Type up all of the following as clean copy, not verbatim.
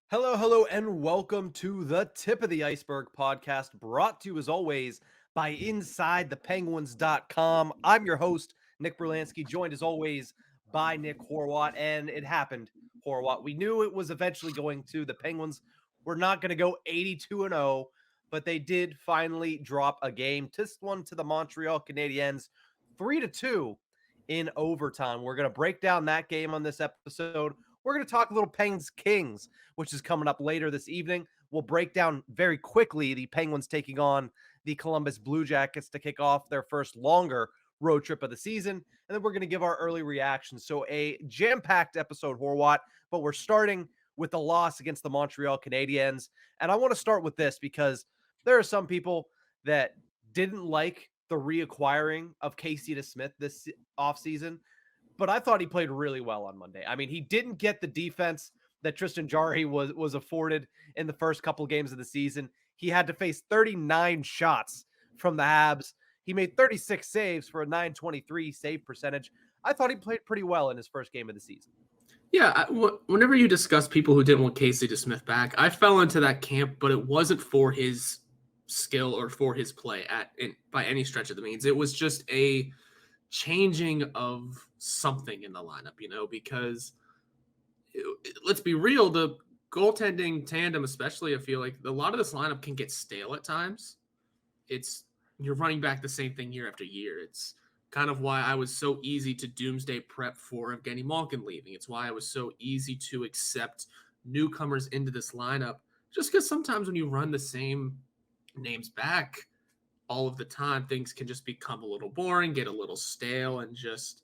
Hello, and welcome to the Tip of the Ice-Burgh podcast, brought to you as always by InsideThePenguins.com. I'm your host, Nick Brlansky, joined as always by Nick Horwat, and it happened, Horwat. We knew it was eventually going to. The Penguins were not going to go 82-0, but they did finally drop a game. This one to the Montreal Canadiens, 3-2 in overtime. We're going to break down that game on this episode. We're going to talk a little Penguins Kings, which is coming up later this evening. We'll break down very quickly the Penguins taking on the Columbus Blue Jackets to kick off their first longer road trip of the season. And then we're going to give our early reactions. So a jam-packed episode, Horwat, but we're starting with the loss against the Montreal Canadiens. And I want to start with this because there are some people that didn't like the reacquiring of Casey DeSmith this offseason, but I thought he played really well on Monday. I mean, he didn't get the defense that Tristan Jarry was afforded in the first couple games of the season. He had to face 39 shots from the Habs. He made 36 saves for a .923 save percentage. I thought he played pretty well in his first game of the season. Yeah, whenever you discuss people who didn't want Casey DeSmith back, I fell into that camp, but it wasn't for his skill or for his play by any stretch of the means. It was just a changing of something in the lineup, because let's be real, the goaltending tandem, especially, I feel like a lot of this lineup can get stale at times. You're running back the same thing year after year. It's kind of why I was so easy to doomsday prep for Evgeny Malkin leaving. It's why I was so easy to accept newcomers into this lineup, just because sometimes when you run the same names back all of the time, things can just become a little boring, get a little stale, and just,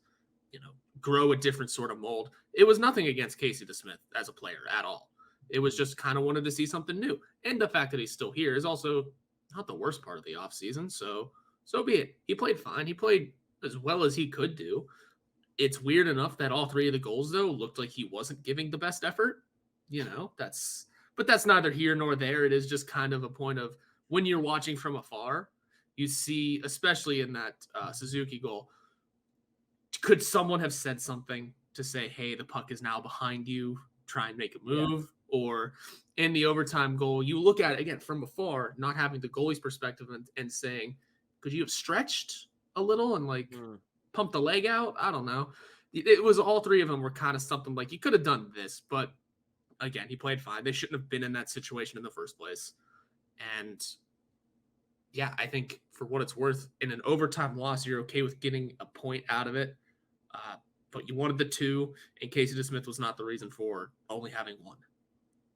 grow a different sort of mold. It was nothing against Casey DeSmith as a player at all. It was just kind of wanted to see something new. And the fact that he's still here is also not the worst part of the offseason. So be it. He played fine. He played as well as he could do. It's weird enough that all three of the goals, though, looked like he wasn't giving the best effort. But that's neither here nor there. It is just kind of a point of when you're watching from afar, you see, especially in that Suzuki goal, could someone have said something to say, hey, the puck is now behind you, try and make a move? Yeah. Or in the overtime goal, you look at it, again, from afar, not having the goalie's perspective and saying, could you have stretched a little and pumped the leg out? I don't know. It was all three of them were kind of something like, you could have done this, but again, he played fine. They shouldn't have been in that situation in the first place. And yeah, I think for what it's worth, in an overtime loss, you're okay with getting a point out of it. But you wanted the two, and Casey DeSmith was not the reason for only having one.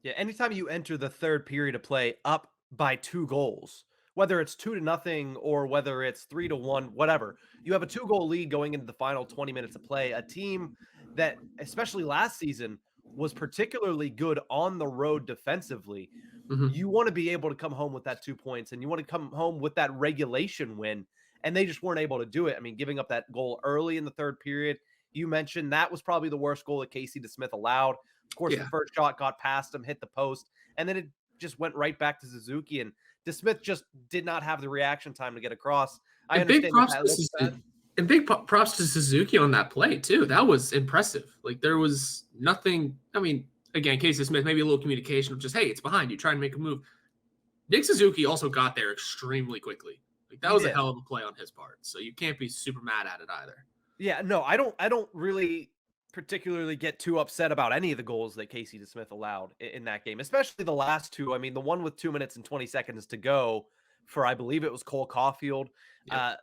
Yeah, anytime you enter the third period of play up by 2 goals, whether it's 2-0 or whether it's 3-1, whatever, you have a 2-goal lead going into the final 20 minutes of play. A team that, especially last season, was particularly good on the road defensively. Mm-hmm. You want to be able to come home with that 2 points, and you want to come home with that regulation win, and they just weren't able to do it. I mean, giving up that goal early in the third period, you mentioned that was probably the worst goal that Casey DeSmith allowed. Of course, The first shot got past him, hit the post, and then it just went right back to Suzuki, and DeSmith just did not have the reaction time to get across. I understand that looks bad. And big props to Suzuki on that play, too. That was impressive. Like, there was nothing. I mean, again, Casey DeSmith, maybe a little communication of just, hey, it's behind you, try and make a move. Nick Suzuki also got there extremely quickly. Like, that was a hell of a play on his part. So you can't be super mad at it either. Yeah, no, I don't really particularly get too upset about any of the goals that Casey DeSmith allowed in that game, especially the last two. I mean, the one with 2 minutes and 20 seconds to go for, I believe it was Cole Caulfield. Yep.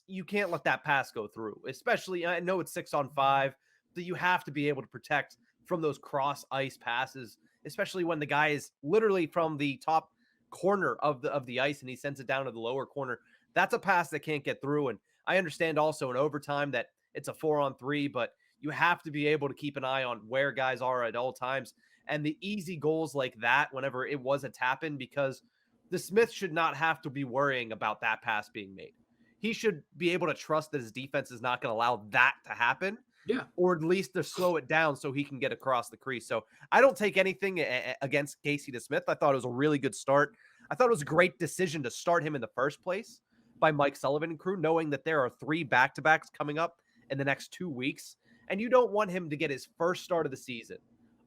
You can't let that pass go through, especially, I know it's 6-on-5, that you have to be able to protect from those cross ice passes, especially when the guy is literally from the top corner of the ice and he sends it down to the lower corner. That's a pass that can't get through. And I understand also in overtime that it's a 4-on-3, but you have to be able to keep an eye on where guys are at all times. And the easy goals like that, whenever it was a tap-in, because the Smith should not have to be worrying about that pass being made. He should be able to trust that his defense is not going to allow that to happen. Yeah. Or at least to slow it down so he can get across the crease. So I don't take anything against Casey DeSmith. I thought it was a really good start. I thought it was a great decision to start him in the first place by Mike Sullivan and crew, knowing that there are 3 back-to-backs coming up in the next 2 weeks. And you don't want him to get his first start of the season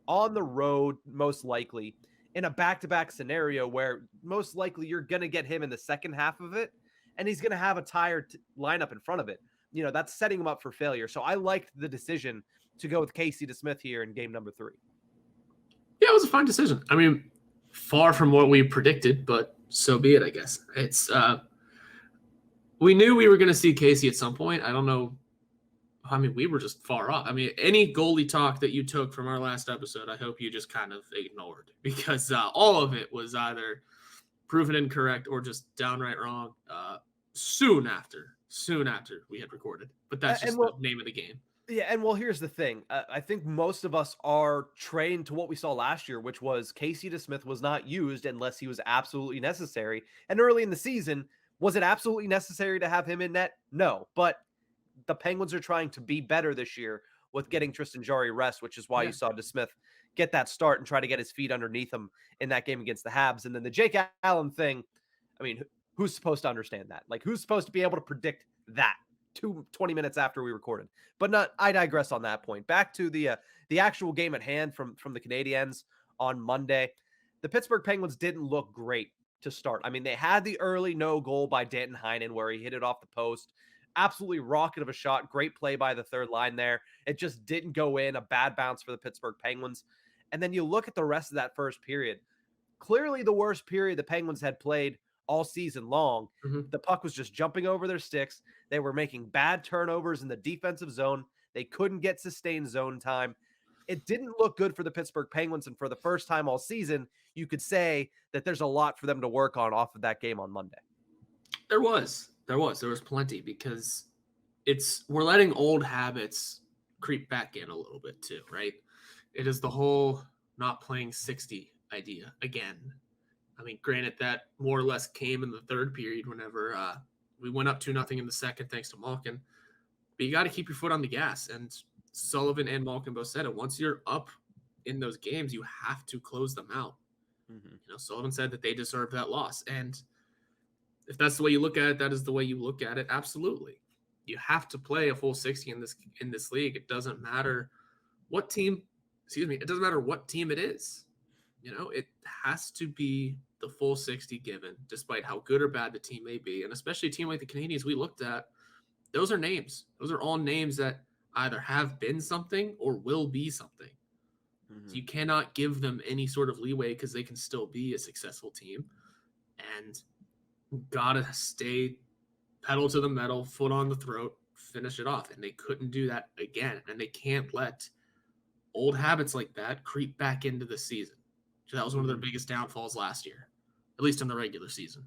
on the road, most likely, in a back-to-back scenario where most likely you're going to get him in the second half of it, and he's going to have a tired lineup in front of it. That's setting him up for failure. So I liked the decision to go with Casey DeSmith here in game number 3. Yeah, it was a fine decision. I mean, far from what we predicted, but so be it, I guess. It's we knew we were going to see Casey at some point. I don't know. I mean, we were just far off. I mean, any goalie talk that you took from our last episode, I hope you just kind of ignored, because all of it was either proven incorrect or just downright wrong soon after we had recorded. But that's just the name of the game. Yeah, and here's the thing. I think most of us are trained to what we saw last year, which was Casey DeSmith was not used unless he was absolutely necessary. And early in the season, was it absolutely necessary to have him in net? No, but the Penguins are trying to be better this year with getting Tristan Jarry rest, which is why you saw DeSmith get that start and try to get his feet underneath him in that game against the Habs. And then the Jake Allen thing, I mean, who's supposed to understand that? Like, who's supposed to be able to predict that 20 minutes after we recorded? But I digress on that point. Back to the actual game at hand from the Canadiens on Monday. The Pittsburgh Penguins didn't look great to start. I mean, they had the early no goal by Danton Heinen where he hit it off the post. Absolutely rocket of a shot. Great play by the third line there. It just didn't go in. A bad bounce for the Pittsburgh Penguins. And then you look at the rest of that first period. Clearly the worst period the Penguins had played all season long. The puck was just jumping over their sticks. They were making bad turnovers in the defensive zone. They couldn't get sustained zone time. It didn't look good for the Pittsburgh Penguins. And for the first time all season, you could say that there's a lot for them to work on off of that game on Monday. There was plenty, because we're letting old habits creep back in a little bit too, right? It is the whole not playing 60 idea again. I mean, granted, that more or less came in the third period whenever we went up 2-0 in the second thanks to Malkin. But you got to keep your foot on the gas. And Sullivan and Malkin both said it. Once you're up in those games, you have to close them out. Sullivan said that they deserved that loss. And if that's the way you look at it, that is the way you look at it. Absolutely. You have to play a full 60 in this league. It doesn't matter what team, it doesn't matter what team it is. It has to be the full 60 given, despite how good or bad the team may be. And especially a team like the Canadiens we looked at, those are names. Those are all names that either have been something or will be something. So you cannot give them any sort of leeway, because they can still be a successful team. And gotta stay pedal to the metal, foot on the throat, finish it off. And they couldn't do that again. And they can't let old habits like that creep back into the season. So that was one of their biggest downfalls last year, at least in the regular season.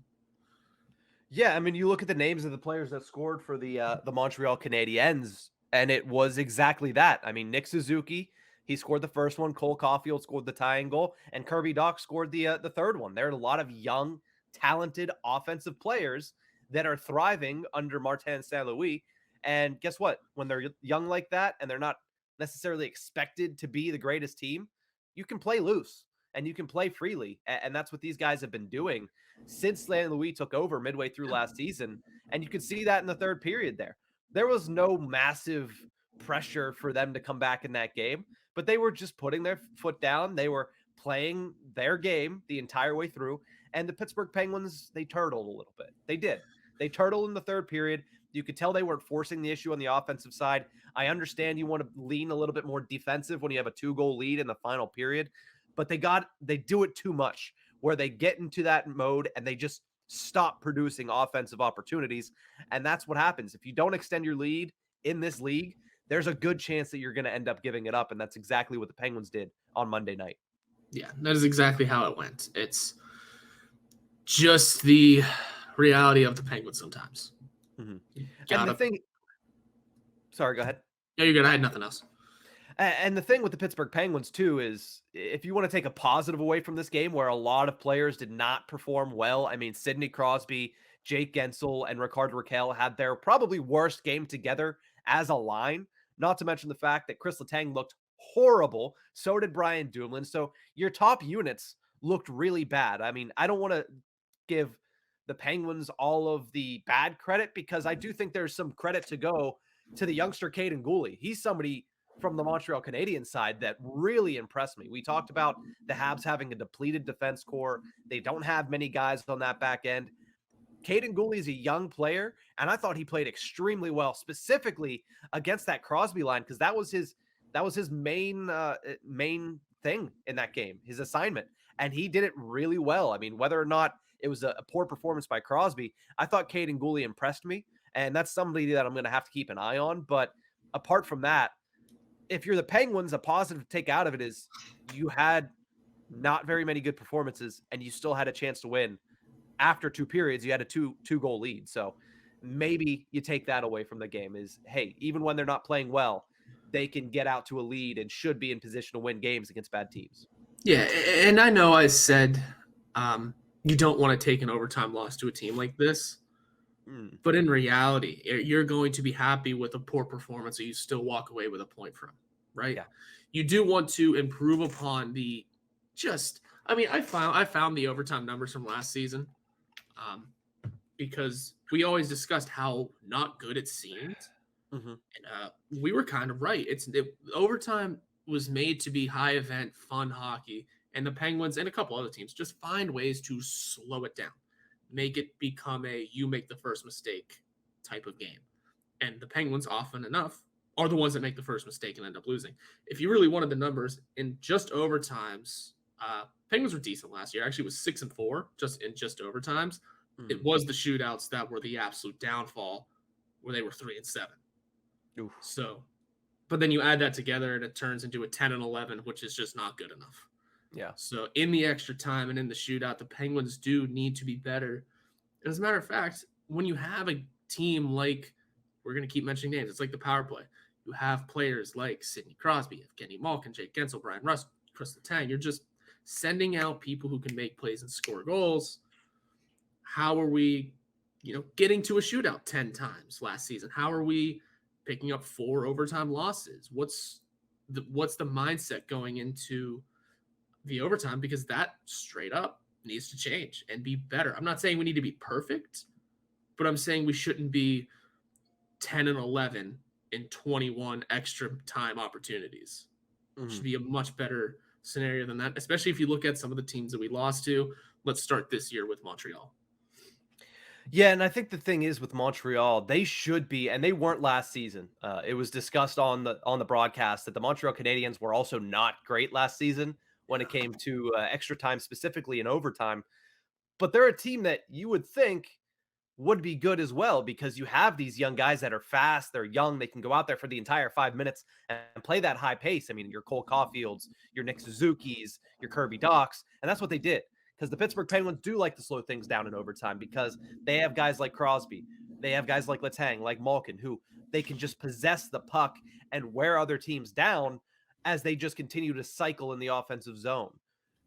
Yeah, I mean, you look at the names of the players that scored for the Montreal Canadiens, and it was exactly that. I mean, Nick Suzuki, he scored the first one. Cole Caulfield scored the tying goal, and Kirby Dach scored the third one. There are a lot of young, talented offensive players that are thriving under Martin St. Louis. And guess what? When they're young like that and they're not necessarily expected to be the greatest team, you can play loose and you can play freely. And that's what these guys have been doing since St. Louis took over midway through last season. And you could see that in the third period there. There was no massive pressure for them to come back in that game, but they were just putting their foot down. They were playing their game the entire way through. And the Pittsburgh Penguins, they turtled a little bit. They did. They turtled in the third period. You could tell they weren't forcing the issue on the offensive side. I understand you want to lean a little bit more defensive when you have a 2-goal lead in the final period, but they do it too much where they get into that mode and they just stop producing offensive opportunities. And that's what happens. If you don't extend your lead in this league, there's a good chance that you're going to end up giving it up. And that's exactly what the Penguins did on Monday night. Yeah, that is exactly how it went. It's just the reality of the Penguins sometimes. And the thing, sorry, go ahead. Yeah, you're good. I had nothing else. And the thing with the Pittsburgh Penguins too is, if you want to take a positive away from this game where a lot of players did not perform well, I mean, Sidney Crosby, Jake Gensel, and Rickard Rakell had their probably worst game together as a line, not to mention the fact that Chris Letang looked horrible. So did Brian Dumoulin. So your top units looked really bad. I mean, I don't want to give the Penguins all of the bad credit, because I do think there's some credit to go to the youngster Caden Gooley. He's somebody from the Montreal Canadiens side that really impressed me. We talked about the Habs having a depleted defense core. They don't have many guys on that back end. Caden Gooley is a young player, and I thought he played extremely well, specifically against that Crosby line, because that was his main thing in that game, his assignment, and he did it really well. I mean, whether or not it was a poor performance by Crosby, I thought Caden Gooley impressed me, and that's somebody that I'm going to have to keep an eye on. But apart from that, if you're the Penguins, a positive to take out of it is you had not very many good performances, and you still had a chance to win. After 2 periods, you had a two-goal lead. So maybe you take that away from the game is, hey, even when they're not playing well, they can get out to a lead and should be in position to win games against bad teams. Yeah, and I know I said you don't want to take an overtime loss to a team like this, but in reality, you're going to be happy with a poor performance that you still walk away with a point from, right? Yeah. You do want to improve upon the I found the overtime numbers from last season because we always discussed how not good it seemed. Mm-hmm. And we were kind of right. Overtime was made to be high event, fun hockey, and the Penguins and a couple other teams just find ways to slow it down, make it become a you make the first mistake type of game. And the Penguins, often enough, are the ones that make the first mistake and end up losing. If you really wanted the numbers, in just overtimes, Penguins were decent last year. Actually, it was 6-4 just in overtimes. It was the shootouts that were the absolute downfall, where they were 3-7. Oof. So, but then you add that together, and it turns into a 10-11, which is just not good enough. Yeah. So in the extra time and in the shootout, the Penguins do need to be better. As a matter of fact, when you have a team like, we're going to keep mentioning names, it's like the power play. You have players like Sidney Crosby, Evgeny Malkin, Jake Gensel, Brian Rust, Chris Letang. You're just sending out people who can make plays and score goals. How are we, getting to a shootout 10 times last season? How are we picking up 4 overtime losses? What's the mindset going into the overtime? Because that straight up needs to change and be better. I'm not saying we need to be perfect, but I'm saying we shouldn't be 10-11 in 21 extra time opportunities. It should be a much better scenario than that, especially if you look at some of the teams that we lost to. Let's start this year with Montreal. Yeah, and I think the thing is with Montreal, they should be, and they weren't last season. It was discussed on the broadcast that the Montreal Canadiens were also not great last season when it came to extra time, specifically in overtime. But they're a team that you would think would be good as well, because you have these young guys that are fast, they're young, they can go out there for the entire 5 minutes and play that high pace. I mean, your Cole Caulfields, your Nick Suzuki's, your Kirby Docks, and that's what they did. Because the Pittsburgh Penguins do like to slow things down in overtime because they have guys like Crosby, they have guys like Letang, like Malkin, who they can just possess the puck and wear other teams down as they just continue to cycle in the offensive zone.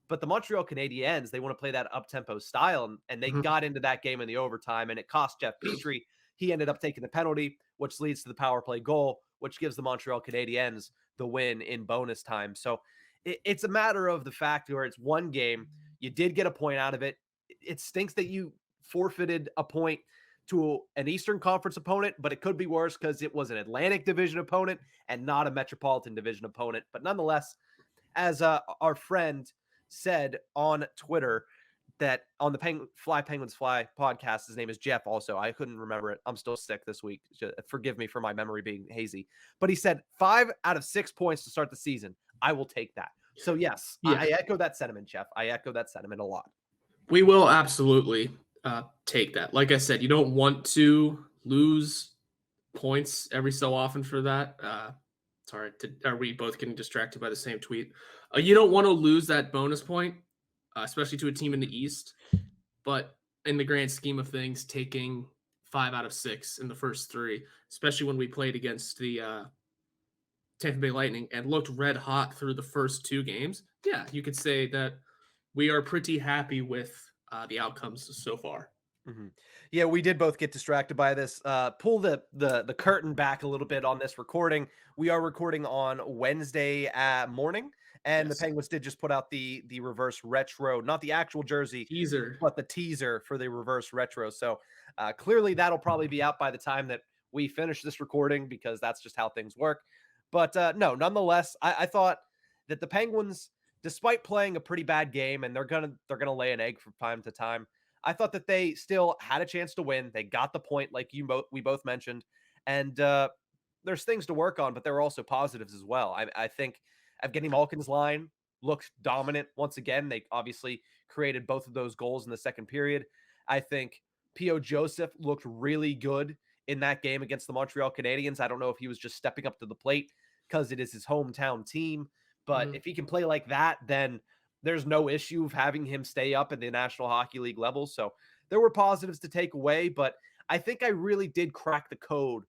But the Montreal Canadiens, they want to play that up-tempo style, and they got into that game in the overtime, and it cost Jeff Petrie. He ended up taking the penalty, which leads to the power play goal, which gives the Montreal Canadiens the win in bonus time. So it's a matter of the fact where it's one game. You did get a point out of it. It stinks that you forfeited a point to an Eastern Conference opponent, but it could be worse because it was an Atlantic Division opponent and not a Metropolitan Division opponent. But nonetheless, as our friend said on Twitter, that on the Penguins Fly podcast, his name is Jeff also. I couldn't remember it. I'm still sick this week. Forgive me for my memory being hazy. But he said 5 out of 6 points to start the season. I will take that. So yes, yeah. I echo that sentiment, Jeff. I echo that sentiment a lot. We will absolutely take that. Like I said, you don't want to lose points every so often for that. Sorry, are we both getting distracted by the same tweet? You don't want to lose that bonus point, especially to a team in the East. But in the grand scheme of things, taking 5 out of 6 in the first 3, especially when we played against the Tampa Bay Lightning and looked red hot through the first 2 games, yeah, you could say that we are pretty happy with the outcomes so far. Mm-hmm. Yeah, we did both get distracted by this. Pull the curtain back a little bit on this recording. We are recording on Wednesday morning, and the Penguins did just put out the reverse retro, not the actual jersey teaser, but the teaser for the reverse retro. So clearly that'll probably be out by the time that we finish this recording, because that's just how things work. But no, nonetheless, I thought that the Penguins, despite playing a pretty bad game, and they're gonna lay an egg from time to time, I thought that they still had a chance to win. They got the point, like we both mentioned, and there's things to work on, but there were also positives as well. I think Evgeny Malkin's line looked dominant once again. They obviously created both of those goals in the second period. I think P.O. Joseph looked really good in that game against the Montreal Canadiens. I don't know if he was just stepping up to the plate because it is his hometown team, but if he can play like that, then there's no issue of having him stay up at the National Hockey League level. So there were positives to take away, but I think I really did crack the code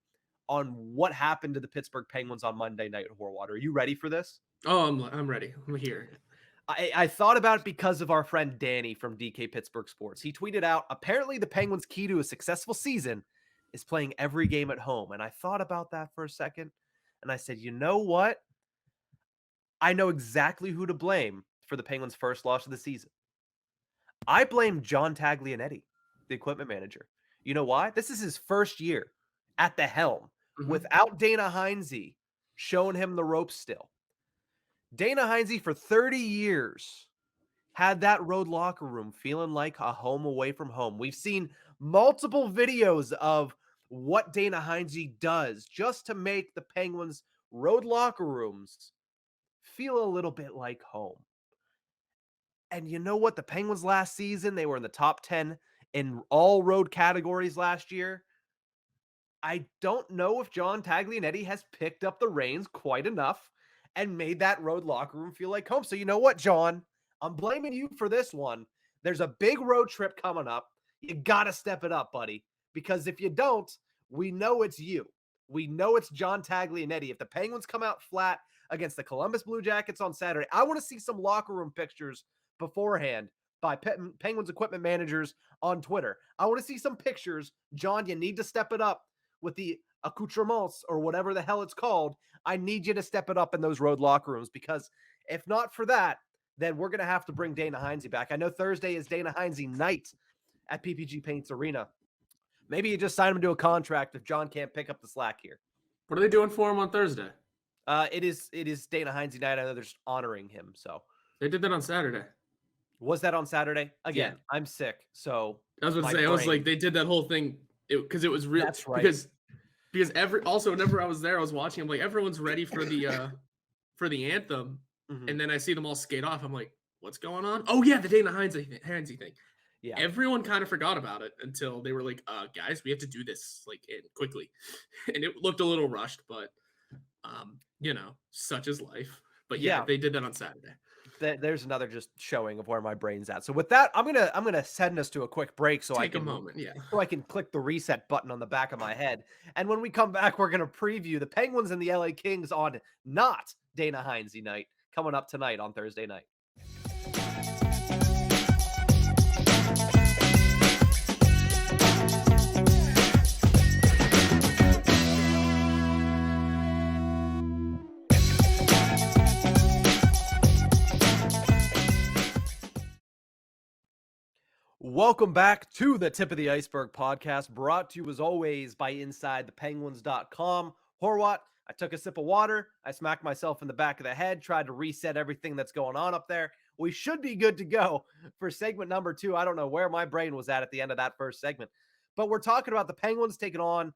on what happened to the Pittsburgh Penguins on Monday night at Horwat. Are you ready for this? Oh, I'm ready. I'm here. I thought about it because of our friend Danny from DK Pittsburgh Sports. He tweeted out, apparently the Penguins' key to a successful season is playing every game at home. And I thought about that for a second, and I said, you know what? I know exactly who to blame for the Penguins' first loss of the season. I blame John Taglianetti, the equipment manager. You know why? This is his first year at the helm without Dana Heinze showing him the ropes still. Dana Heinze for 30 years had that road locker room feeling like a home away from home. We've seen multiple videos of what Dana Heinze does just to make the Penguins' road locker rooms feel a little bit like home. And you know what? The Penguins last season, they were in the top 10 in all road categories last year. I don't know if John Taglianetti has picked up the reins quite enough and made that road locker room feel like home. So you know what, John? I'm blaming you for this one. There's a big road trip coming up. You got to step it up, buddy. Because if you don't, we know it's you. We know it's John Taglianetti. If the Penguins come out flat against the Columbus Blue Jackets on Saturday, I want to see some locker room pictures beforehand by Penguins equipment managers on Twitter. I want to see some pictures. John, you need to step it up with the accoutrements or whatever the hell it's called. I need you to step it up in those road locker rooms, because if not for that, then we're going to have to bring Dana Heinze back. I know Thursday is Dana Heinze night at PPG Paints Arena. Maybe you just sign him to a contract if John can't pick up the slack here. What are they doing for him on Thursday? It is Dana Heinze night. I know they're just honoring him. So they did that on Saturday. Was that on Saturday? Again, yeah. I'm sick. So I was going to say, I was like, they did that whole thing because it was real. That's right. Because whenever I was there, I was watching. I'm like, everyone's ready for the anthem, and then I see them all skate off. I'm like, what's going on? Oh yeah, the Dana Heinze thing. Yeah, everyone kind of forgot about it until they were like, guys, we have to do this quickly, and it looked a little rushed, but such is life. But yeah, they did that on Saturday. There's another just showing of where my brain's at. So with that, I'm gonna send us to a quick break so I can click the reset button on the back of my head. And when we come back, we're gonna preview the Penguins and the LA Kings on not Dana Heinze night coming up tonight on Thursday night. Welcome back to the Tip of the Ice-Burgh podcast, brought to you as always by InsideThePenguins.com. Horwat, I took a sip of water, I smacked myself in the back of the head, tried to reset everything that's going on up there. We should be good to go for segment number 2. I don't know where my brain was at the end of that first segment, but we're talking about the Penguins taking on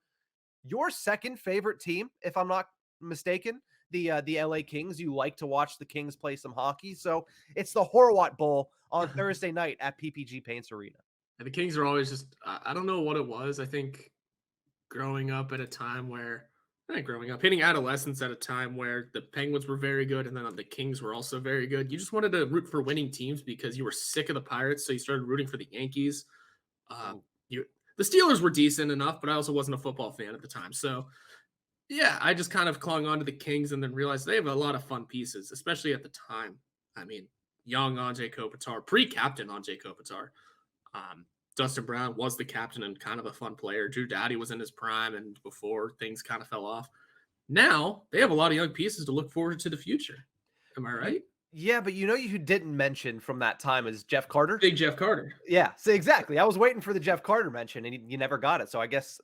your second favorite team, if I'm not mistaken, the LA Kings. You like to watch the Kings play some hockey, so it's the Horwat Bowl on Thursday night at PPG Paints Arena. And the Kings are always just, I don't know what it was. I think growing up at a time where, hitting adolescence at a time where the Penguins were very good and then the Kings were also very good. You just wanted to root for winning teams because you were sick of the Pirates, so you started rooting for the Yankees. The Steelers were decent enough, but I also wasn't a football fan at the time. So, yeah, I just kind of clung on to the Kings and then realized they have a lot of fun pieces, especially at the time. I mean, young Anze Kopitar, pre-captain Anze Kopitar. Dustin Brown was the captain and kind of a fun player. Drew Doughty was in his prime and before things kind of fell off. Now they have a lot of young pieces to look forward to the future. Am I right? Yeah, but who didn't mention from that time is Jeff Carter. Big Jeff Carter. Yeah, so exactly. I was waiting for the Jeff Carter mention and you never got it. So I guess,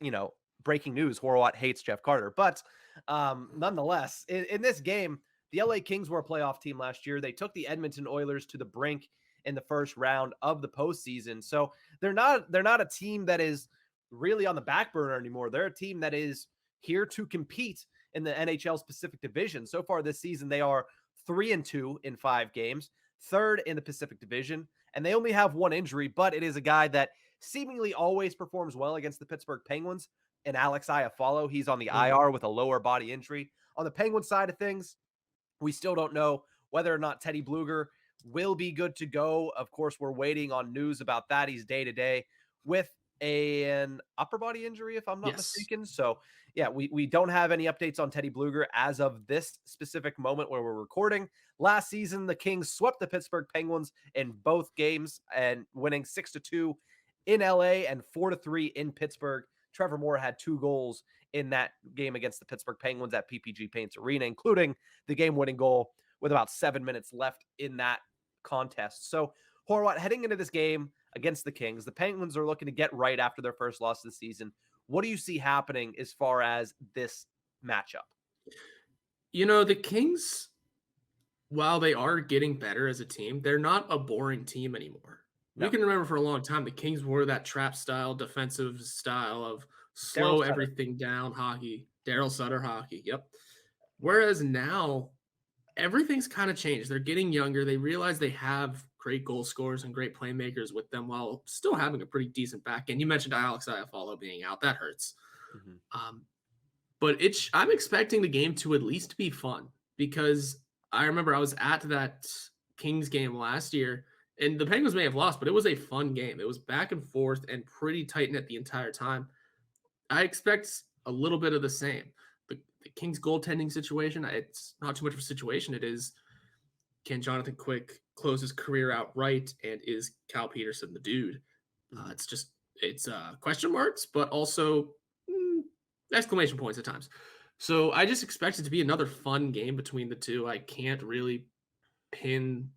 breaking news, Horwat hates Jeff Carter. But Nonetheless, in this game, the LA Kings were a playoff team last year. They took the Edmonton Oilers to the brink in the first round of the postseason. So they're not a team that is really on the back burner anymore. They're a team that is here to compete in the NHL's Pacific Division. So far this season, they are 3-2 in 5 games, third in the Pacific Division, and they only have one injury, but it is a guy that seemingly always performs well against the Pittsburgh Penguins, and Alex Iafallo. He's on the IR with a lower body injury. On the Penguin side of things, we still don't know whether or not Teddy Bluger will be good to go. Of course, we're waiting on news about that. He's day-to-day with an upper body injury, if I'm not mistaken. So, yeah, we don't have any updates on Teddy Bluger as of this specific moment where we're recording. Last season, the Kings swept the Pittsburgh Penguins in both games and winning 6-2 in LA and 4-3 in Pittsburgh. Trevor Moore had 2 goals in that game against the Pittsburgh Penguins at PPG Paints Arena, including the game-winning goal with about 7 minutes left in that contest. So, Horwat, heading into this game against the Kings, the Penguins are looking to get right after their first loss this season. What do you see happening as far as this matchup? The Kings, while they are getting better as a team, they're not a boring team anymore. We can remember for a long time the Kings were that trap style, defensive style of slow everything down hockey. Daryl Sutter hockey. Yep. Whereas now everything's kind of changed. They're getting younger. They realize they have great goal scorers and great playmakers with them while still having a pretty decent back end. You mentioned Alex Iafallo being out. That hurts. But I'm expecting the game to at least be fun, because I remember I was at that Kings game last year, and the Penguins may have lost, but it was a fun game. It was back and forth and pretty tight knit the entire time. I expect a little bit of the same. The Kings goaltending situation, it's not too much of a situation. It is, can Jonathan Quick close his career out right, and is Cal Peterson the dude? It's question marks, but also exclamation points at times. So I just expect it to be another fun game between the two. I can't really pin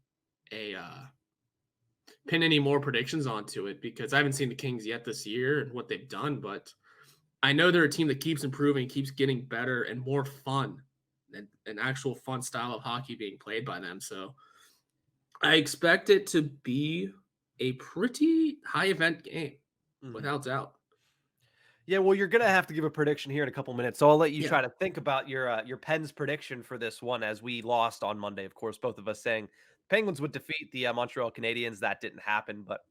any more predictions onto it, because I haven't seen the Kings yet this year and what they've done, but I know they're a team that keeps improving, keeps getting better and more fun, and an actual fun style of hockey being played by them. So I expect it to be a pretty high event game, without doubt. Yeah, well, you're going to have to give a prediction here in a couple minutes, so I'll let you try to think about your Pens prediction for this one, as we lost on Monday. Of course, both of us saying Penguins would defeat the Montreal Canadiens. That didn't happen, but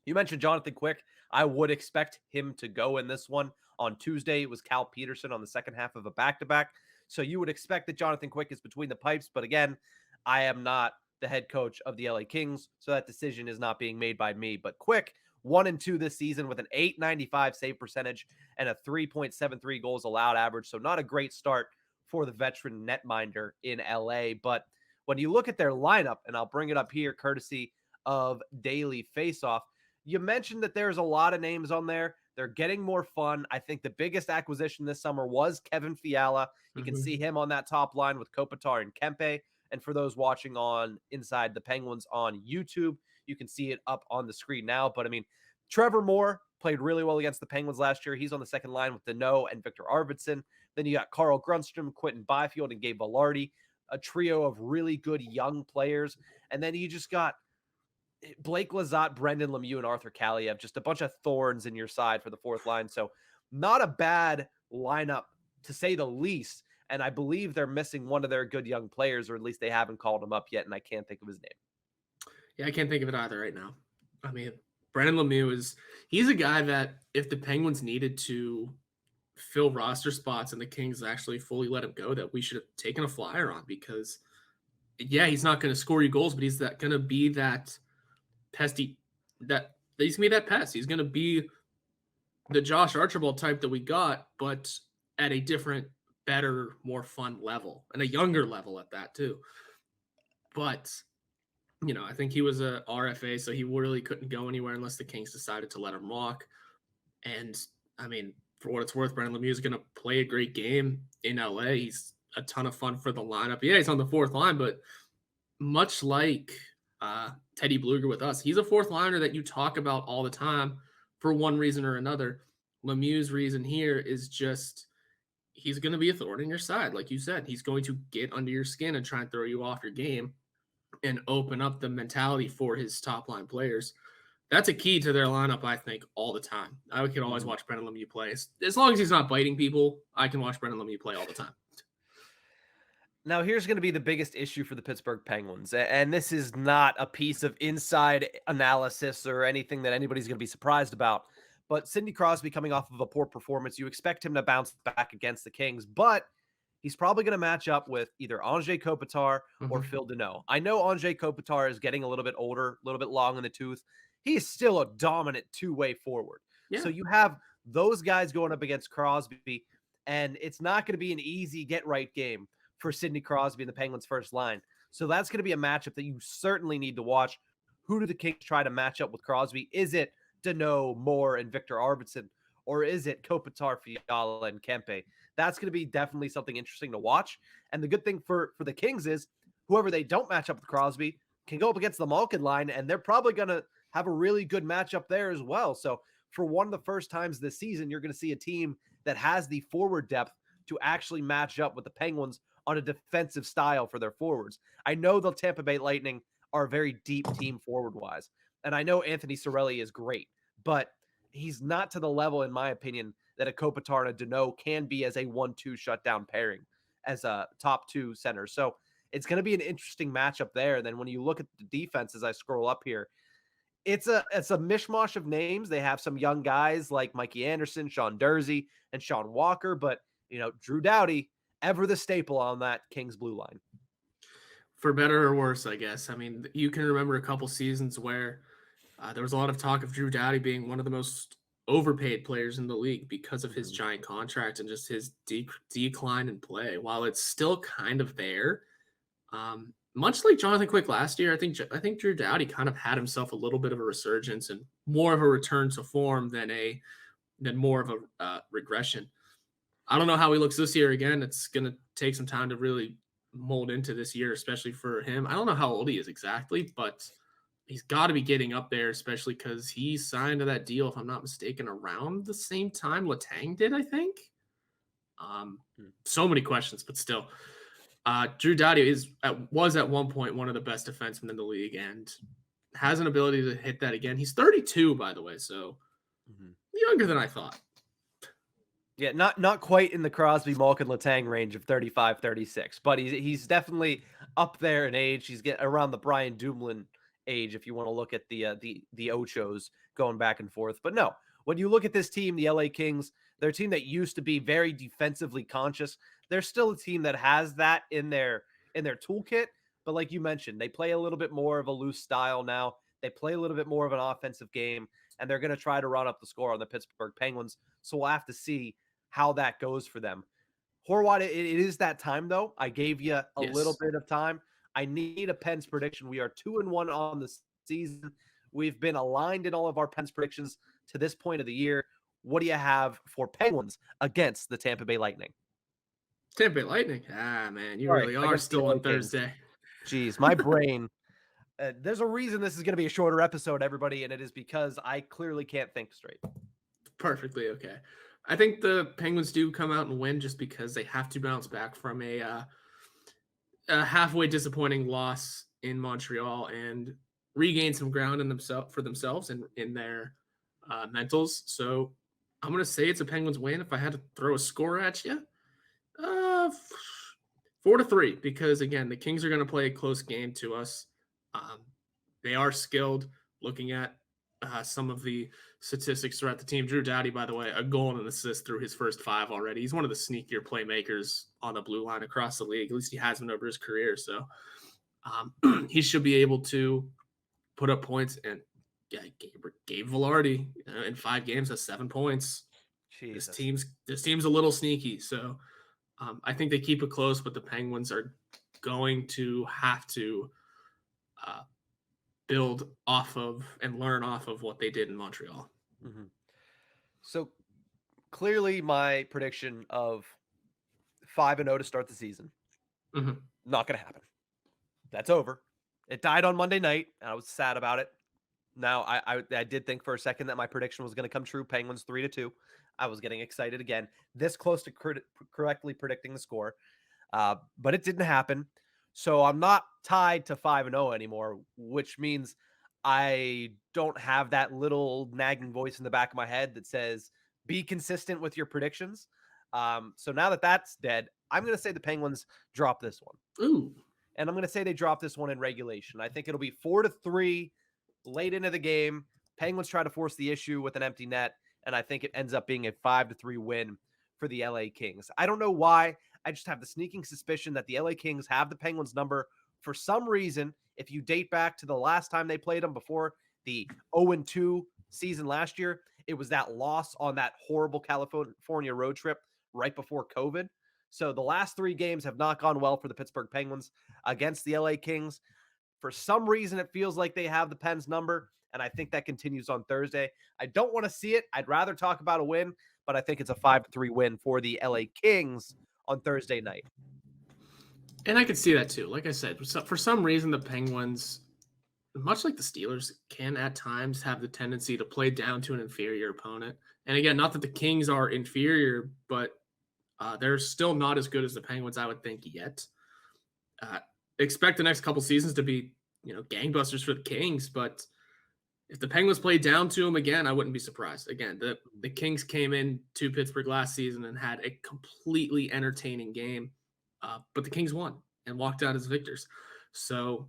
you mentioned Jonathan Quick. I would expect him to go in this one. On Tuesday, it was Cal Peterson on the second half of a back-to-back, so you would expect that Jonathan Quick is between the pipes, but again, I am not the head coach of the LA Kings, so that decision is not being made by me. But Quick, 1-2 this season with an .895 save percentage and a 3.73 goals allowed average. So not a great start for the veteran netminder in LA. But when you look at their lineup, and I'll bring it up here courtesy of Daily Faceoff, you mentioned that there's a lot of names on there. They're getting more fun. I think the biggest acquisition this summer was Kevin Fiala. You can see him on that top line with Kopitar and Kempe. And for those watching on Inside the Penguins on YouTube, you can see it up on the screen now. But I mean, Trevor Moore played really well against the Penguins last year. He's on the second line with Deneau and Victor Arvidsson. Then you got Carl Grundstrom, Quentin Byfield, and Gabe Velarde, a trio of really good young players. And then you just got Blake Lizotte, Brendan Lemieux, and Arthur Kaliev, just a bunch of thorns in your side for the fourth line. So not a bad lineup, to say the least. And I believe they're missing one of their good young players, or at least they haven't called him up yet, and I can't think of his name. Yeah, I can't think of it either right now. I mean, Brendan Lemieux he's a guy that if the Penguins needed to fill roster spots and the Kings actually fully let him go, that we should have taken a flyer on, because yeah, he's not going to score you goals, but he's going to be that pesty, he's going to be that pest. He's going to be the Josh Archibald type that we got, but at a different, better, more fun level, and a younger level at that too. But I think he was a RFA, so he really couldn't go anywhere unless the Kings decided to let him walk. And I mean, for what it's worth, Brendan Lemieux is going to play a great game in LA. He's a ton of fun for the lineup. Yeah, he's on the fourth line, but much like Teddy Bluger with us, he's a fourth liner that you talk about all the time for one reason or another. Lemieux's reason here is just he's going to be a thorn in your side. Like you said, he's going to get under your skin and try and throw you off your game and open up the mentality for his top line players. That's a key to their lineup, I think, all the time. I can always watch Brendan Lemieux play. As long as he's not biting people, I can watch Brendan Lemieux play all the time. Now, here's going to be the biggest issue for the Pittsburgh Penguins, and this is not a piece of inside analysis or anything that anybody's going to be surprised about, but Sidney Crosby coming off of a poor performance, you expect him to bounce back against the Kings, but he's probably going to match up with either Anze Kopitar or Phil Deneau. I know Anze Kopitar is getting a little bit older, a little bit long in the tooth. He is still a dominant two-way forward. Yeah. So you have those guys going up against Crosby, and it's not going to be an easy get-right game for Sidney Crosby and the Penguins' first line. So that's going to be a matchup that you certainly need to watch. Who do the Kings try to match up with Crosby? Is it Deneau, Moore, and Victor Arvidsson? Or is it Kopitar, Fiala, and Kempe? That's going to be definitely something interesting to watch. And the good thing for the Kings is whoever they don't match up with Crosby can go up against the Malkin line, and they're probably going to have a really good matchup there as well. So for one of the first times this season, you're going to see a team that has the forward depth to actually match up with the Penguins on a defensive style for their forwards. I know the Tampa Bay Lightning are a very deep team forward-wise, and I know Anthony Cirelli is great, but he's not to the level, in my opinion, that a Kopitar and a Deneau can be as a 1-2 shutdown pairing as a top two center. So it's going to be an interesting matchup there. And then when you look at the defense, as I scroll up here, it's a mishmash of names. They have some young guys like Mikey Anderson, Sean Dursey, and Sean Walker, but Drew Doughty, ever the staple on that Kings blue line. For better or worse, I guess. I mean, you can remember a couple seasons where there was a lot of talk of Drew Doughty being one of the most overpaid players in the league because of his giant contract and just his decline in play. While it's still kind of there, much like Jonathan Quick last year, I think Drew Doughty kind of had himself a little bit of a resurgence and more of a return to form than more of a regression. I don't know how he looks this year. Again, it's going to take some time to really mold into this year, especially for him. I don't know how old he is exactly, but he's got to be getting up there, especially because he signed to that deal, if I'm not mistaken, around the same time Letang did, I think. So many questions, but still. Drew Doughty was at one point one of the best defensemen in the league and has an ability to hit that again. He's 32, by the way, so younger than I thought. Yeah, not quite in the Crosby, Malkin, Letang range of 35, 36, but he's definitely up there in age. He's getting around the Brian Dumoulin age if you want to look at the Ochos going back and forth. But no, when you look at this team, the LA Kings, they're a team that used to be very defensively conscious. They're still a team that has that in their toolkit, but like you mentioned, they play a little bit more of a loose style now. They play a little bit more of an offensive game, and they're going to try to run up the score on the Pittsburgh Penguins. So we'll have to see how that goes for them. Horwat, it is that time, though. I gave you a little bit of time. I need a Pens prediction. We are 2-1 on the season. We've been aligned in all of our Pens predictions to this point of the year. What do you have for Penguins against the Tampa Bay Lightning? Tampa Bay Lightning? Ah, man, you really are still on Thursday. Jeez, my brain. There's a reason this is going to be a shorter episode, everybody, and it is because I clearly can't think straight. Perfectly okay. I think the Penguins do come out and win just because they have to bounce back from a halfway disappointing loss in Montreal and regain some ground for themselves and in their mentals. So I'm going to say it's a Penguins win. If I had to throw a score at you, 4-3, because again, the Kings are going to play a close game to us. They are skilled. Looking at some of the statistics throughout the team. Drew Doughty, by the way, a goal and an assist through his first 5 already. He's one of the sneakier playmakers on the blue line across the league. At least he has been over his career. So he should be able to put up points. And Gabe Velarde in 5 games has 7 points. Jesus. This team's a little sneaky. So I think they keep it close, but the Penguins are going to have to build off of and learn off of what they did in Montreal. So clearly my prediction of 5-0 to start the season, not going to happen. That's over. It died on Monday night, and I was sad about it. Now, I did think for a second that my prediction was going to come true. Penguins 3-2. I was getting excited again, this close to correctly predicting the score, but it didn't happen. So I'm not tied to 5-0 anymore, which means I don't have that little nagging voice in the back of my head that says, be consistent with your predictions. So now that that's dead, I'm going to say the Penguins drop this one. Ooh. And I'm going to say they drop this one in regulation. I think it'll be 4-3 late into the game. Penguins try to force the issue with an empty net, and I think it ends up being a 5-3 win for the LA Kings. I don't know why. I just have the sneaking suspicion that the LA Kings have the Penguins number for some reason. If you date back to the last time they played them before the 0-2 season last year, it was that loss on that horrible California road trip right before COVID. So the last 3 games have not gone well for the Pittsburgh Penguins against the LA Kings. For some reason, it feels like they have the Pens number, and I think that continues on Thursday. I don't want to see it. I'd rather talk about a win, but I think it's a 5-3 win for the LA Kings on Thursday night. And I could see that too. Like I said, for some reason, the Penguins, much like the Steelers, can at times have the tendency to play down to an inferior opponent. And again, not that the Kings are inferior, but they're still not as good as the Penguins, I would think, yet. Expect the next couple seasons to be, gangbusters for the Kings. But if the Penguins play down to them again, I wouldn't be surprised. Again, the Kings came in to Pittsburgh last season and had a completely entertaining game. But the Kings won and walked out as victors. So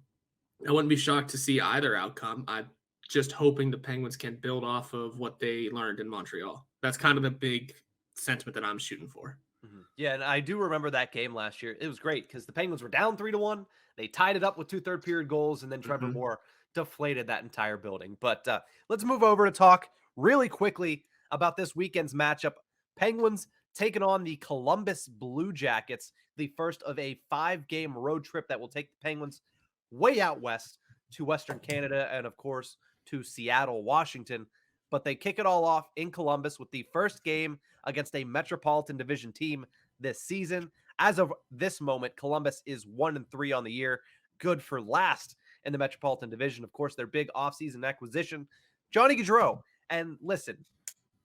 I wouldn't be shocked to see either outcome. I'm just hoping the Penguins can build off of what they learned in Montreal. That's kind of the big sentiment that I'm shooting for. Mm-hmm. Yeah, and I do remember that game last year. It was great because the Penguins were down 3-1. They tied it up with 2 third-period goals, and then Trevor Moore deflated that entire building. But let's move over to talk really quickly about this weekend's matchup. Penguins taking on the Columbus Blue Jackets, the first of a 5-game road trip that will take the Penguins way out west to Western Canada and, of course, to Seattle, Washington. But they kick it all off in Columbus with the first game against a Metropolitan Division team this season. As of this moment, Columbus is 1-3 on the year, good for last in the Metropolitan Division. Of course, their big offseason acquisition, Johnny Gaudreau. And listen,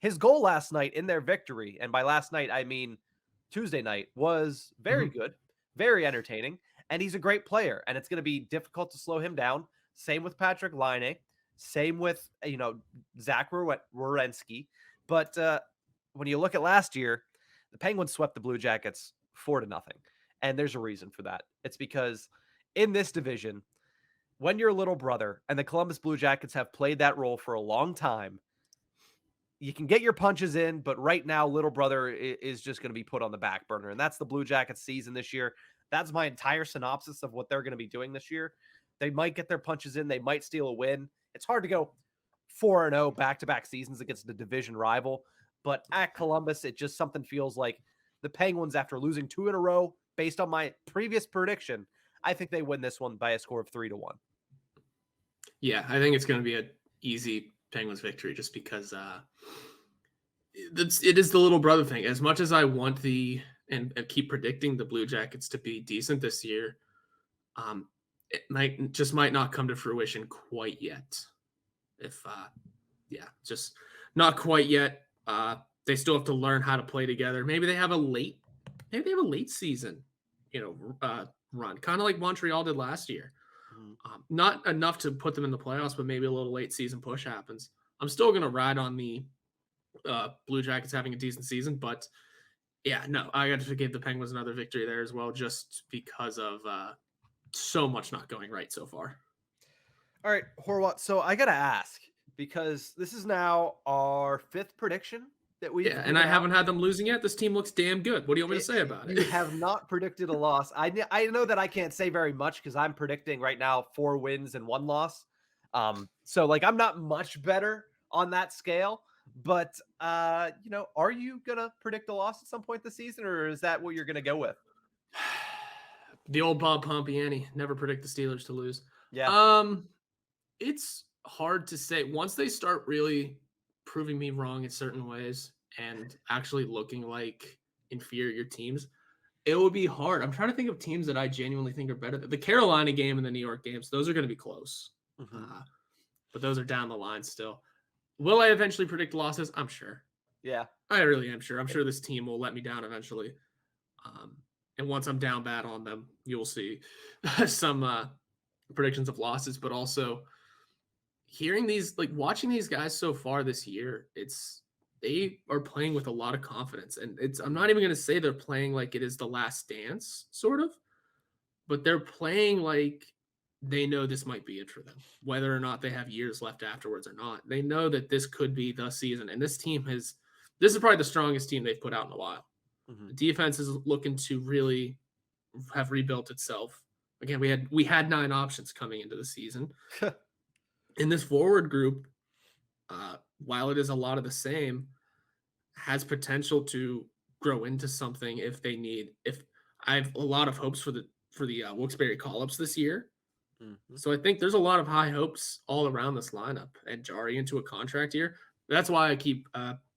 his goal last night in their victory, and by last night, I mean Tuesday night, was very good, very entertaining, and he's a great player, and it's going to be difficult to slow him down. Same with Patrick Laine. Same with, Zach Werenski. But when you look at last year, the Penguins swept the Blue Jackets 4-0. And there's a reason for that. It's because in this division, when your little brother and the Columbus Blue Jackets have played that role for a long time, you can get your punches in, but right now, little brother is just going to be put on the back burner. And that's the Blue Jackets season this year. That's my entire synopsis of what they're going to be doing this year. They might get their punches in. They might steal a win. It's hard to go 4-0 back-to-back seasons against a division rival. But at Columbus, it just something feels like the Penguins, after losing 2 in a row, based on my previous prediction, I think they win this one by a score of 3-1. Yeah, I think it's going to be an easy Penguins victory just because it is the little brother thing. As much as I want and keep predicting the Blue Jackets to be decent this year, it might not come to fruition quite yet. Just not quite yet. They still have to learn how to play together. Maybe they have a late season, run, kind of like Montreal did last year. Not enough to put them in the playoffs, but maybe a little late season push happens. I'm still going to ride on the Blue Jackets having a decent season, but yeah, no, I got to give the Penguins another victory there as well, just because of so much not going right so far. All right, Horwat. So I got to ask, because this is now our 5th prediction that we and I haven't had them losing yet. This team looks damn good. What do you want me to say about it? You have not predicted a loss. I know that I can't say very much because I'm predicting right now 4 wins and 1 loss. So I'm not much better on that scale. But are you gonna predict a loss at some point this season, or is that what you're gonna go with? The old Bob Pompiani, never predict the Steelers to lose. Yeah. It's hard to say. Once they start really proving me wrong in certain ways and actually looking like inferior teams, it would be hard. I'm trying to think of teams that I genuinely think are better. The Carolina game and the New York games, those are going to be close. but those are down the line still. Will I eventually predict losses? I'm sure. Yeah. I really am sure. I'm sure this team will let me down eventually. And once I'm down bad on them, you'll see some predictions of losses, but also hearing these, like watching these guys so far this year, they are playing with a lot of confidence. And I'm not even going to say they're playing like it is the last dance, sort of, but they're playing like they know this might be it for them, whether or not they have years left afterwards or not. They know that this could be the season. And this is probably the strongest team they've put out in a while. Mm-hmm. The defense is looking to really have rebuilt itself. Again, we had 9 options coming into the season. In this forward group, while it is a lot of the same, has potential to grow into something if they need. If I have a lot of hopes for the Wilkes-Barre call-ups this year. Mm-hmm. So I think there's a lot of high hopes all around this lineup, and Jarry into a contract year. That's why I keep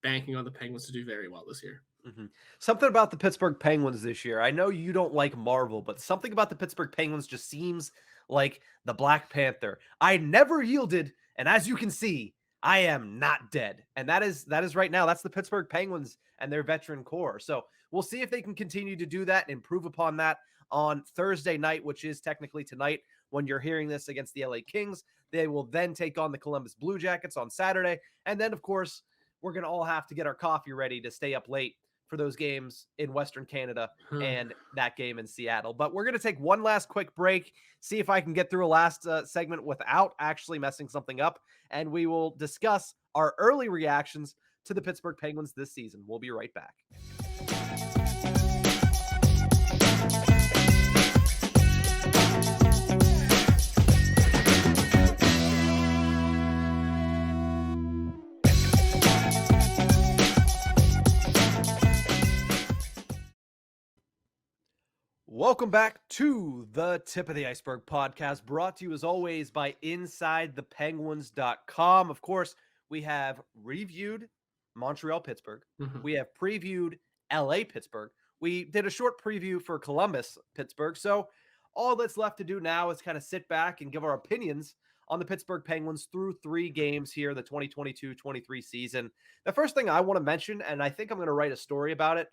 banking on the Penguins to do very well this year. Mm-hmm. Something about the Pittsburgh Penguins this year. I know you don't like Marvel, but something about the Pittsburgh Penguins just seems like the Black Panther. I never yielded, and as you can see, I am not dead. And that is right now. That's the Pittsburgh Penguins and their veteran core. So we'll see if they can continue to do that and improve upon that on Thursday night, which is technically tonight when you're hearing this, against the LA Kings. They will then take on the Columbus Blue Jackets on Saturday. And then, of course, we're going to all have to get our coffee ready to stay up late for those games in Western Canada and that game in Seattle. But we're going to take one last quick break, see if I can get through a last segment without actually messing something up. And we will discuss our early reactions to the Pittsburgh Penguins this season. We'll be right back. Welcome back to the Tip of the Ice-Burgh podcast, brought to you as always by InsideThePenguins.com. Of course, we have reviewed Montreal Pittsburgh. Mm-hmm. We have previewed LA Pittsburgh. We did a short preview for Columbus Pittsburgh. So all that's left to do now is kind of sit back and give our opinions on the Pittsburgh Penguins through 3 games here, the 2022-23 season. The first thing I want to mention, and I think I'm going to write a story about it,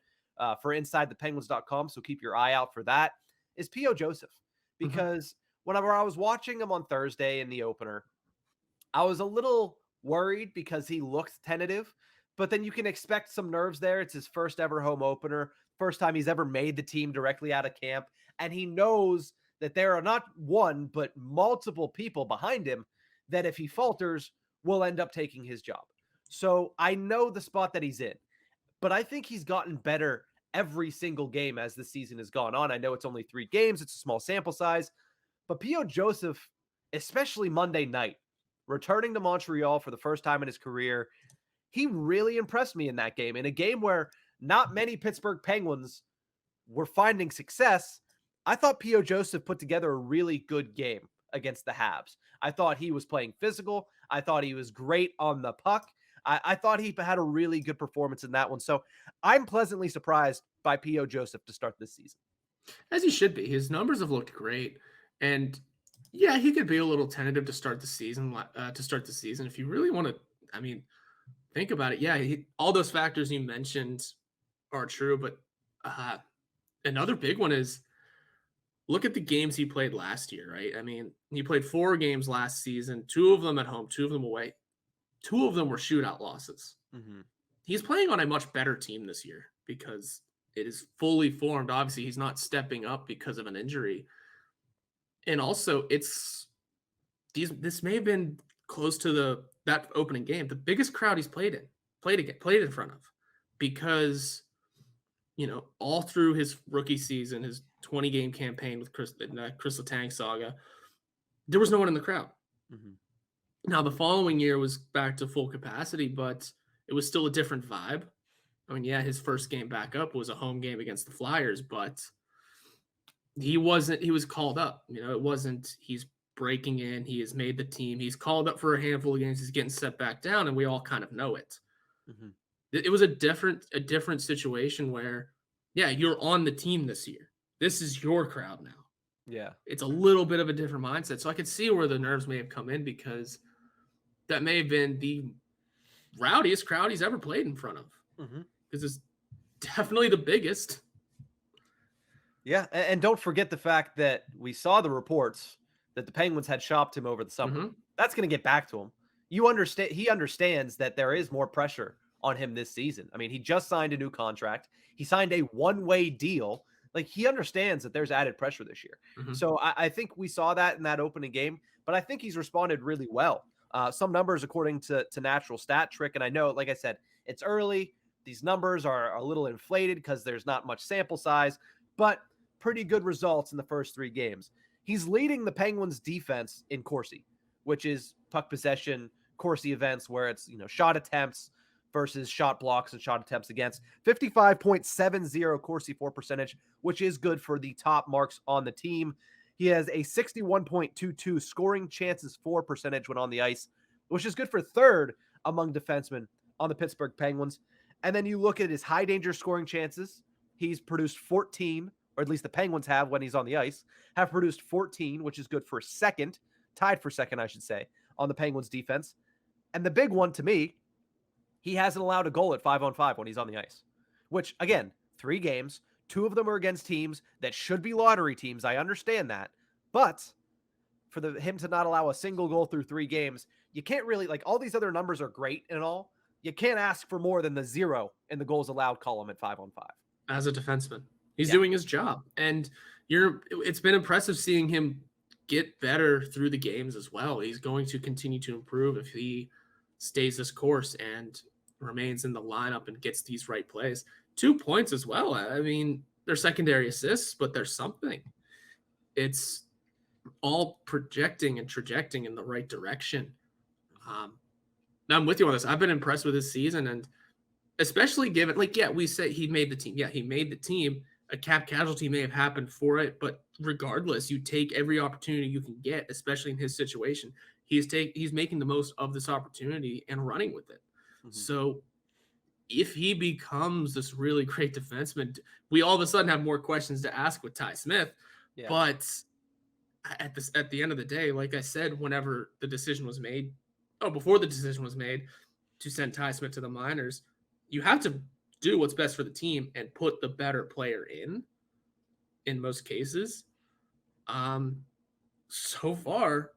for InsideThePenguins.com, so keep your eye out for that, is P.O. Joseph. Because whenever I was watching him on Thursday in the opener, I was a little worried because he looked tentative, but then you can expect some nerves there. It's his first ever home opener, first time he's ever made the team directly out of camp, and he knows that there are not one, but multiple people behind him that if he falters, will end up taking his job. So I know the spot that he's in, but I think he's gotten better every single game as the season has gone on. I know it's only 3 games. It's a small sample size. But P.O. Joseph, especially Monday night, returning to Montreal for the first time in his career, he really impressed me in that game. In a game where not many Pittsburgh Penguins were finding success, I thought P.O. Joseph put together a really good game against the Habs. I thought he was playing physical. I thought he was great on the puck. I thought he had a really good performance in that one. So I'm pleasantly surprised by P.O. Joseph to start this season. As he should be. His numbers have looked great. And yeah, he could be a little tentative to start the season. If you really want to, think about it. Yeah, all those factors you mentioned are true. But another big one is look at the games he played last year, right? He played 4 games last season, 2 of them at home, 2 of them away. 2 of them were shootout losses. Mm-hmm. He's playing on a much better team this year because it is fully formed. Obviously, he's not stepping up because of an injury. And also, this may have been close to that opening game, the biggest crowd he's played in front of, because all through his rookie season, his 20-game campaign with Chris Letang saga, there was no one in the crowd. Mm-hmm. Now, the following year was back to full capacity, but it was still a different vibe. His first game back up was a home game against the Flyers, but he was called up. It wasn't he's breaking in, he has made the team, he's called up for a handful of games, he's getting set back down, and we all kind of know it. Mm-hmm. It was a different situation where, yeah, you're on the team this year. This is your crowd now. Yeah. It's a little bit of a different mindset. So I could see where the nerves may have come in because that may have been the rowdiest crowd he's ever played in front of. Because it's definitely the biggest. Yeah, and don't forget the fact that we saw the reports that the Penguins had shopped him over the summer. That's going to get back to him. He understands that there is more pressure on him this season. I mean, he just signed a new contract. He signed a one-way deal. Like, he understands that there's added pressure this year. So I think we saw that in that opening game, but I think he's responded really well. Some numbers according to Natural Stat Trick, and I know, like I said, it's early. These numbers are a little inflated because there's not much sample size, but pretty good results in the first 3 games. He's leading the Penguins defense in Corsi, which is puck possession, Corsi events where it's, shot attempts versus shot blocks and shot attempts against. 55.70 Corsi for percentage, which is good for the top marks on the team. He has a 61.22 scoring chances for percentage when on the ice, which is good for 3rd among defensemen on the Pittsburgh Penguins. And then you look at his high danger scoring chances. He's produced 14, or at least the Penguins have when he's on the ice, have produced 14, which is good for 2nd, tied for 2nd, I should say, on the Penguins defense. And the big one to me, he hasn't allowed a goal at 5-on-5 when he's on the ice, which, again, 3 games, 2 of them are against teams that should be lottery teams. I understand that. But for him to not allow a single goal through 3 games, you can't really, all these other numbers are great and all. You can't ask for more than the 0 in the goals allowed column at 5-on-5. As a defenseman, he's doing his job. And it's been impressive seeing him get better through the games as well. He's going to continue to improve if he stays this course and remains in the lineup and gets these right plays. 2 points as well. I mean, they're secondary assists, but there's something. It's all projecting and trajecting in the right direction. I'm with you on this. I've been impressed with this season, and especially given, we said he made the team. Yeah, he made the team. A cap casualty may have happened for it, but regardless, you take every opportunity you can get, especially in his situation. He's making the most of this opportunity and running with it. So if he becomes this really great defenseman, we all of a sudden have more questions to ask with Ty Smith. Yeah. But at the end of the day, like I said, whenever the decision was made, before the decision was made to send Ty Smith to the minors, you have to do what's best for the team and put the better player in most cases. So far,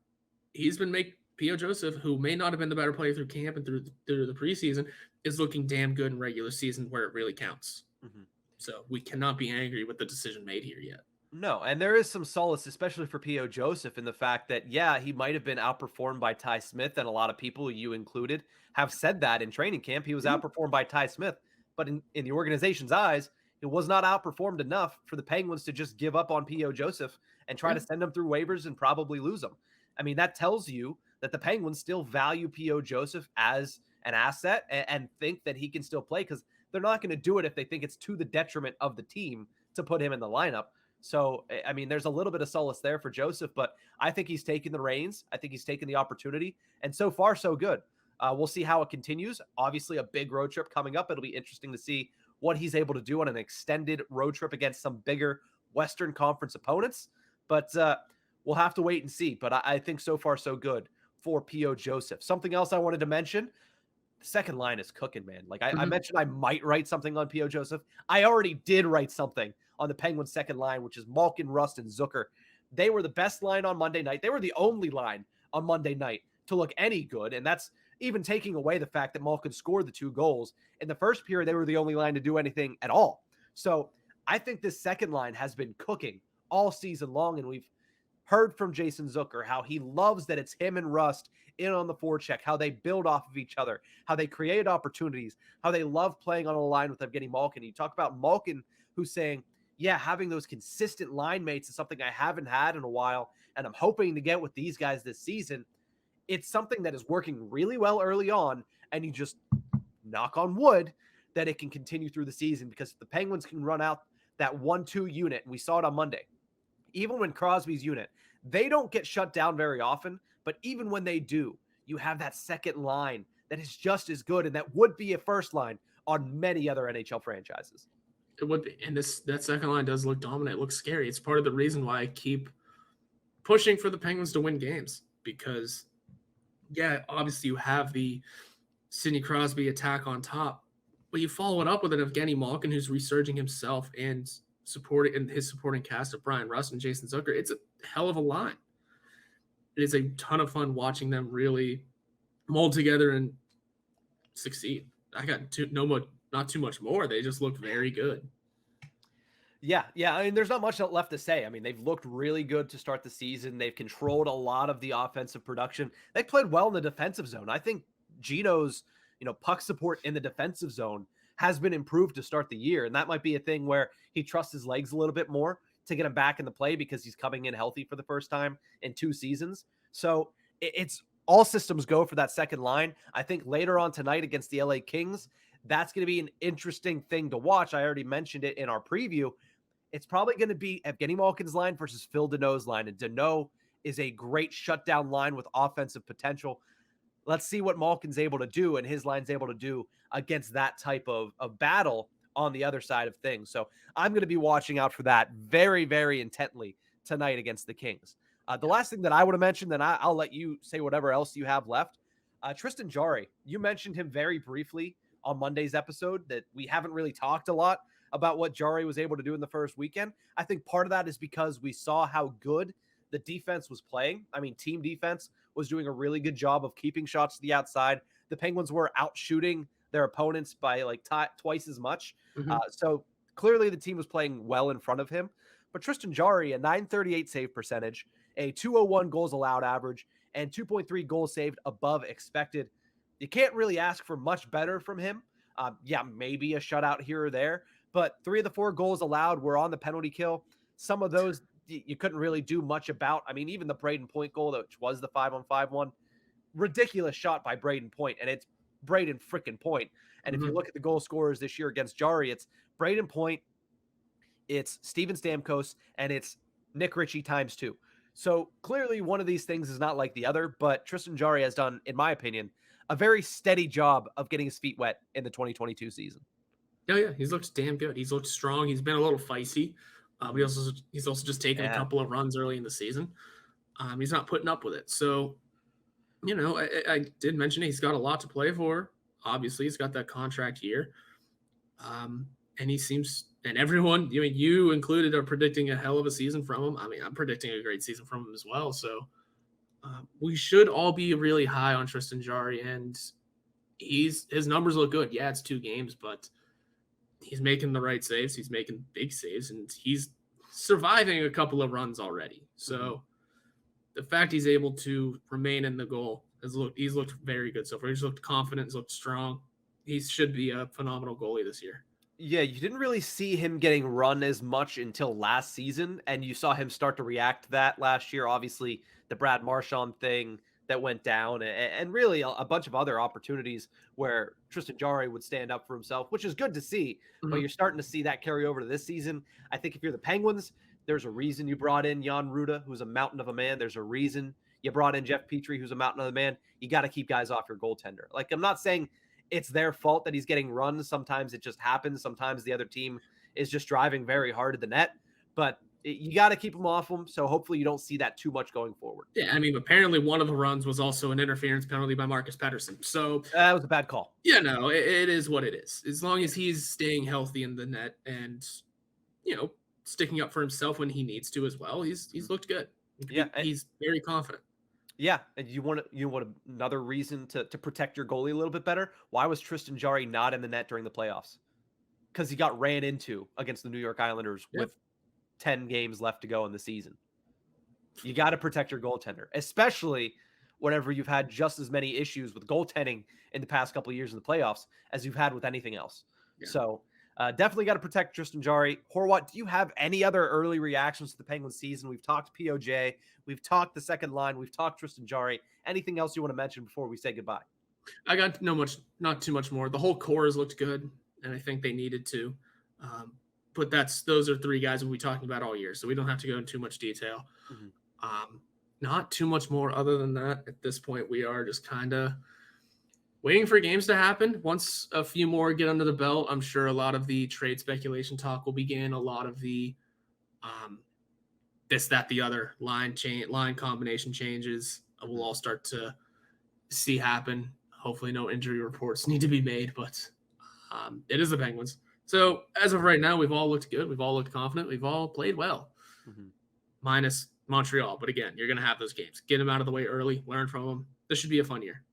he's been P.O. Joseph, who may not have been the better player through camp and through the preseason, is looking damn good in regular season where it really counts. So we cannot be angry with the decision made here yet. No, and there is some solace, especially for P.O. Joseph, in the fact that, he might have been outperformed by Ty Smith, and a lot of people, you included, have said that in training camp. He was outperformed by Ty Smith, but in the organization's eyes, it was not outperformed enough for the Penguins to just give up on P.O. Joseph and try to send him through waivers and probably lose him. I mean, that tells you that the Penguins still value P.O. Joseph as an asset and think that he can still play, because they're not going to do it if they think it's to the detriment of the team to put him in the lineup. So, I mean, there's a little bit of solace there for Joseph, but I think he's taken the reins. I think he's taken the opportunity, and so far, so good. We'll see how it continues. Obviously, a big road trip coming up. It'll be interesting to see what he's able to do on an extended road trip against some bigger Western Conference opponents, but we'll have to wait and see. But I think so far, so good for P.O. Joseph. Something else I wanted to mention, the second line is cooking, man. I mentioned I might write something on P.O. Joseph. I already did write something on the Penguins' second line, which is Malkin, Rust, and Zucker. They were the best line on Monday night. They were the only line on Monday night to look any good, and that's even taking away the fact that Malkin scored the 2 goals. In the first period, they were the only line to do anything at all. So I think this second line has been cooking all season long, and we've heard from Jason Zucker how he loves that it's him and Rust in on the forecheck, how they build off of each other, how they create opportunities, how they love playing on a line with Evgeny Malkin. You talk about Malkin, who's saying, having those consistent line mates is something I haven't had in a while, and I'm hoping to get with these guys this season. It's something that is working really well early on, and you just knock on wood that it can continue through the season, because if the Penguins can run out that 1-2 unit, and we saw it on Monday, even when Crosby's unit, they don't get shut down very often, but even when they do, you have that second line that is just as good, and that would be a first line on many other NHL franchises. It would be. And that second line does look dominant. It looks scary. It's part of the reason why I keep pushing for the Penguins to win games, because yeah, obviously you have the Sidney Crosby attack on top, but you follow it up with an Evgeny Malkin who's resurging himself and his supporting cast of Brian Rust and Jason Zucker. It's a hell of a line. It is a ton of fun watching them really mold together and succeed. I got not too much more. They just look very good. Yeah. I mean, there's not much left to say. I mean, they've looked really good to start the season. They've controlled a lot of the offensive production. They played well in the defensive zone. I think Gino's, puck support in the defensive zone has been improved to start the year. And that might be a thing where he trusts his legs a little bit more to get him back in the play because he's coming in healthy for the first time in 2 seasons. So it's all systems go for that second line. I think later on tonight against the LA Kings, that's going to be an interesting thing to watch. I already mentioned it in our preview. It's probably going to be Evgeny Malkin's line versus Phil Deneau's line. And Deneau is a great shutdown line with offensive potential. Let's see what Malkin's able to do and his line's able to do against that type of battle on the other side of things. So I'm going to be watching out for that very, very intently tonight against the Kings. The last thing that I would have mentioned, then I'll let you say whatever else you have left. Tristan Jarry, you mentioned him very briefly on Monday's episode that we haven't really talked a lot about what Jarry was able to do in the first weekend. I think part of that is because we saw how good the defense was playing. I mean, team defense was doing a really good job of keeping shots to the outside. The Penguins were out shooting their opponents by like twice as much. Mm-hmm. So clearly the team was playing well in front of him. But Tristan Jarry, a .938 save percentage, a .201 goals allowed average, and 2.3 goals saved above expected. You can't really ask for much better from him. Maybe a shutout here or there, but 3 of the 4 goals allowed were on the penalty kill. Some of those you couldn't really do much about. I mean, even the Braden Point goal, which was the 5-on-5 one, ridiculous shot by Braden Point, and it's Braden freaking Point. And if you look at the goal scorers this year against Jarry, it's Braden Point, it's Steven Stamkos, and it's Nick Ritchie times 2. So clearly one of these things is not like the other, but Tristan Jarry has done, in my opinion, a very steady job of getting his feet wet in the 2022 season. Oh, yeah, he's looked damn good. He's looked strong. He's been a little feisty. He's also just taken a couple of runs early in the season. He's not putting up with it. So, I did mention he's got a lot to play for. Obviously, he's got that contract year. And he seems, and everyone, you included, are predicting a hell of a season from him. I mean, I'm predicting a great season from him as well. So we should all be really high on Tristan Jarry, and his numbers look good. Yeah, it's 2 games, but he's making the right saves. He's making big saves, and he's surviving a couple of runs already. So the fact he's able to remain in the goal he's looked very good so far. He's looked confident, he's looked strong. He should be a phenomenal goalie this year. Yeah, you didn't really see him getting run as much until last season, and you saw him start to react to that last year. Obviously, the Brad Marchand thing that went down, and really a bunch of other opportunities where Tristan Jarry would stand up for himself, which is good to see. But you're starting to see that carry over to this season. I think if you're the Penguins, there's a reason you brought in Jan Ruda, who's a mountain of a man. There's a reason you brought in Jeff Petrie, who's a mountain of a man. You got to keep guys off your goaltender. Like, I'm not saying it's their fault that he's getting run. Sometimes it just happens. Sometimes the other team is just driving very hard at the net, but you got to keep them off them. So hopefully you don't see that too much going forward. Yeah, I mean, apparently one of the runs was also an interference penalty by Marcus Pettersson. So that was a bad call. Yeah, no, it is what it is. As long as he's staying healthy in the net and, sticking up for himself when he needs to as well, he's looked good. Yeah, he's very confident. Yeah, and you want another reason to protect your goalie a little bit better? Why was Tristan Jarry not in the net during the playoffs? Because he got ran into against the New York Islanders with 10 games left to go in the season. You got to protect your goaltender, especially whenever you've had just as many issues with goaltending in the past couple of years in the playoffs as you've had with anything else. Yeah. So definitely got to protect Tristan Jarry. Horwat, do you have any other early reactions to the Penguins season? We've talked POJ. We've talked the second line. We've talked Tristan Jarry. Anything else you want to mention before we say goodbye? I got not too much more. The whole core has looked good, and I think they needed to. But those are 3 guys we'll be talking about all year, so we don't have to go into too much detail. Not too much more other than that. At this point, we are just kind of waiting for games to happen. Once a few more get under the belt, I'm sure a lot of the trade speculation talk will begin. A lot of the this, that, the other line combination changes will all start to see happen. Hopefully no injury reports need to be made, but it is the Penguins. So as of right now, we've all looked good. We've all looked confident. We've all played well, minus Montreal. But again, you're going to have those games. Get them out of the way early. Learn from them. This should be a fun year.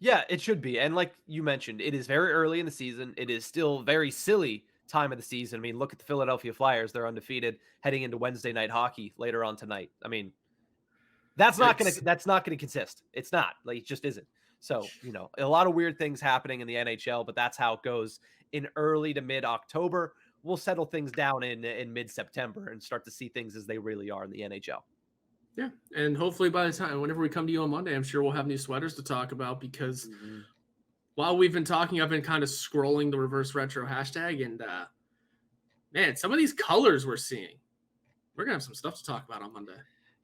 Yeah, it should be. And like you mentioned, it is very early in the season. It is still very silly time of the season. I mean, look at the Philadelphia Flyers. They're undefeated heading into Wednesday night hockey later on tonight. I mean, that's not going to consist. It's not. Like, it just isn't. So, a lot of weird things happening in the NHL, but that's how it goes in early to mid-October. We'll settle things down in mid-September and start to see things as they really are in the NHL. Yeah, and hopefully by the time, whenever we come to you on Monday, I'm sure we'll have new sweaters to talk about because while we've been talking, I've been kind of scrolling the reverse retro hashtag, and man, some of these colors we're seeing, we're going to have some stuff to talk about on Monday.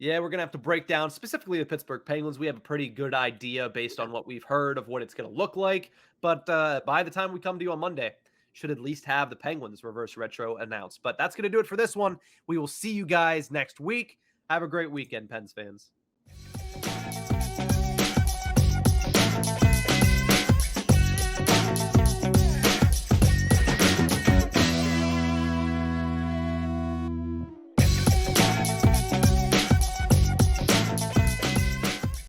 Yeah, we're going to have to break down specifically the Pittsburgh Penguins. We have a pretty good idea based on what we've heard of what it's going to look like. But by the time we come to you on Monday, should at least have the Penguins reverse retro announced. But that's going to do it for this one. We will see you guys next week. Have a great weekend, Pens fans.